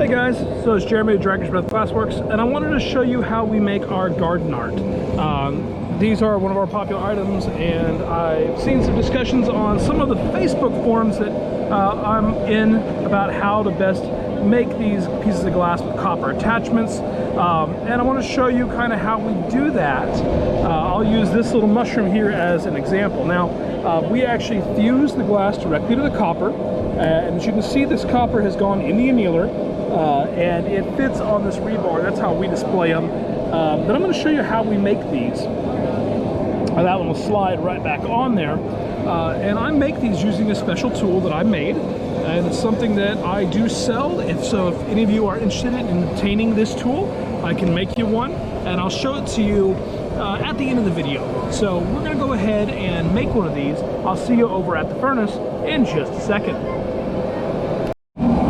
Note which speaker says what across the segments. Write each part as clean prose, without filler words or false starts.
Speaker 1: Hey guys, so it's Jeremy at Dragon's Breath Glassworks, and I wanted to show you how we make our garden art. These are one of our popular items, and I've seen some discussions on some of the Facebook forums that I'm in about how to best make these pieces of glass with copper attachments. And I want to show you kind of how we do that. I'll use this little mushroom here as an example. Now, we actually fuse the glass directly to the copper, and as you can see, this copper has gone in the annealer, and it fits on this rebar. That's how we display them. But I'm going to show you how we make these. That one will slide right back on there. And I make these using a special tool that I made, and it's something that I do sell. If any of you are interested in obtaining this tool, I can make you one, and I'll show it to you at the end of the video. So we're going to go ahead and make one of these. I'll see you over at the furnace in just a second.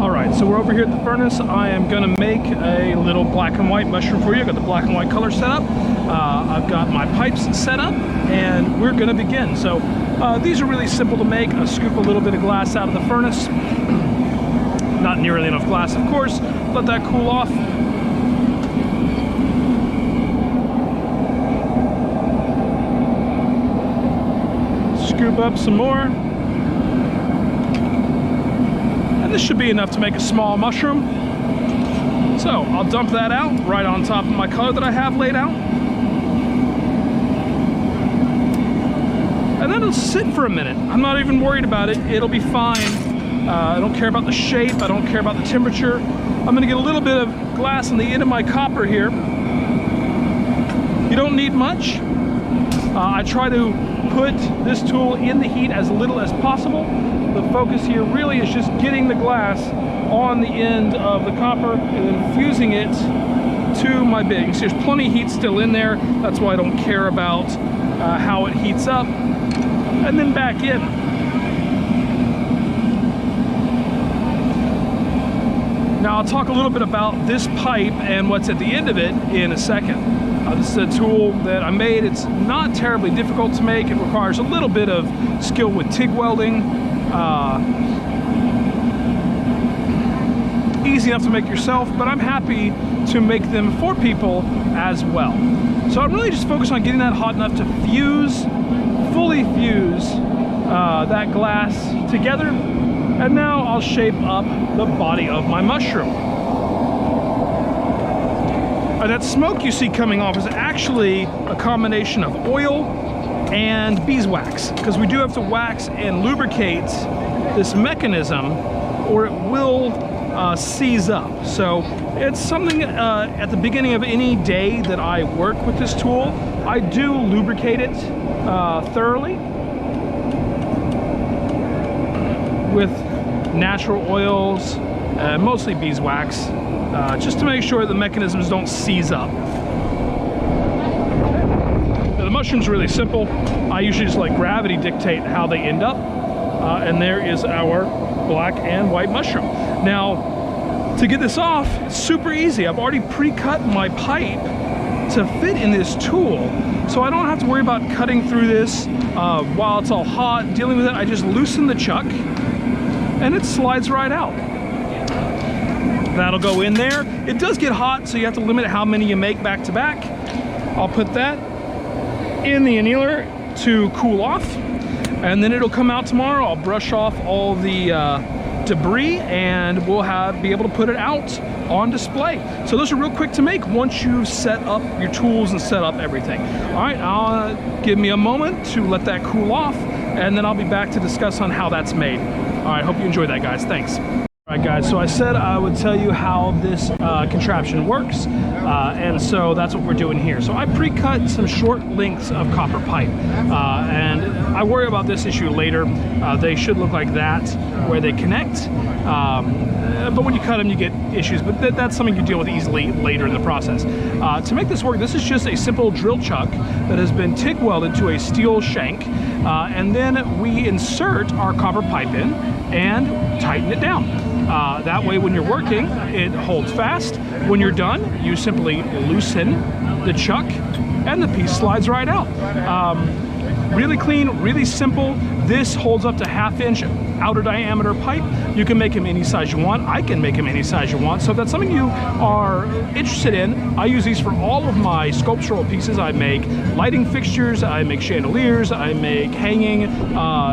Speaker 1: Alright, so we're over here at the furnace. I am going to make a little black and white mushroom for you. I've got the black and white color set up. I've got my pipes set up, and we're going to begin. So these are really simple to make. I scoop a little bit of glass out of the furnace. Not nearly enough glass, of course. Let that cool off. Scoop up some more. And this should be enough to make a small mushroom. So I'll dump that out right on top of my color that I have laid out. And then it'll sit for a minute. I'm not even worried about it. It'll be fine. I don't care about the shape. I don't care about the temperature. I'm going to get a little bit of glass on the end of my copper here. You don't need much. I try to put this tool in the heat as little as possible. The focus here really is just getting the glass on the end of the copper and then fusing it to my bit. You can see there's plenty of heat still in there. That's why I don't care about how it heats up. And then back in. Now I'll talk a little bit about this pipe and what's at the end of it in a second. This is a tool that I made. It's not terribly difficult to make. It requires a little bit of skill with TIG welding. Easy enough to make yourself, but I'm happy to make them for people as well. So I'm really just focused on getting that hot enough to fuse, fully fuse that glass together. And now I'll shape up the body of my mushroom. That smoke you see coming off is actually a combination of oil and beeswax, because we do have to wax and lubricate this mechanism or it will seize up. So it's something at the beginning of any day that I work with this tool, I do lubricate it thoroughly with natural oils, mostly beeswax, just to make sure the mechanisms don't seize up. Now, the mushroom's really simple. I usually just let gravity dictate how they end up. And there is our black and white mushroom. Now, to get this off, it's super easy. I've already pre-cut my pipe to fit in this tool, so I don't have to worry about cutting through this while it's all hot, dealing with it. I just loosen the chuck, and it slides right out. That'll go in there. It does get hot, so you have to limit how many you make back to back. I'll put that in the annealer to cool off, and then it'll come out tomorrow. I'll brush off all the debris, and we'll be able to put it out on display. So those are real quick to make once you've set up your tools and set up everything. All right, give me a moment to let that cool off, and then I'll be back to discuss on how that's made. All right, hope you enjoyed that, guys. Thanks. All right, guys, so I said I would tell you how this contraption works, and so that's what we're doing here. So I pre-cut some short lengths of copper pipe, and I worry about this issue later. They should look like that where they connect, but when you cut them you get issues, but that's something you deal with easily later in the process. To make this work, this is just a simple drill chuck that has been TIG welded to a steel shank, and then we insert our copper pipe in and tighten it down. That way when you're working, it holds fast. When you're done, you simply loosen the chuck and the piece slides right out. Really clean, really simple. This holds up to 1/2 inch outer diameter pipe. You can make them any size you want. I can make them any size you want. So if that's something you are interested in, I use these for all of my sculptural pieces. I make lighting fixtures, I make chandeliers, I make hanging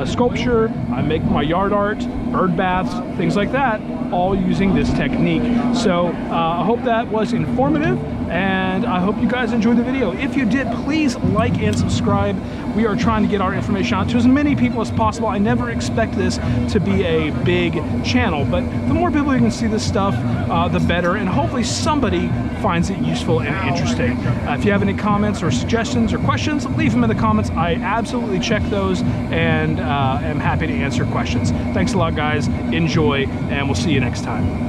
Speaker 1: sculpture, I make my yard art, bird baths, things like that, all using this technique. So I hope that was informative, and I hope you guys enjoyed the video. If you did, please like and subscribe. We are trying to get our information out to as many people as possible. I never expect this to be a big channel, but the more people who can see this stuff, the better, and hopefully somebody finds it useful and interesting. If you have any comments or suggestions or questions, leave them in the comments. I absolutely check those and am happy to answer questions. Thanks a lot, guys. Enjoy, and we'll see you next time.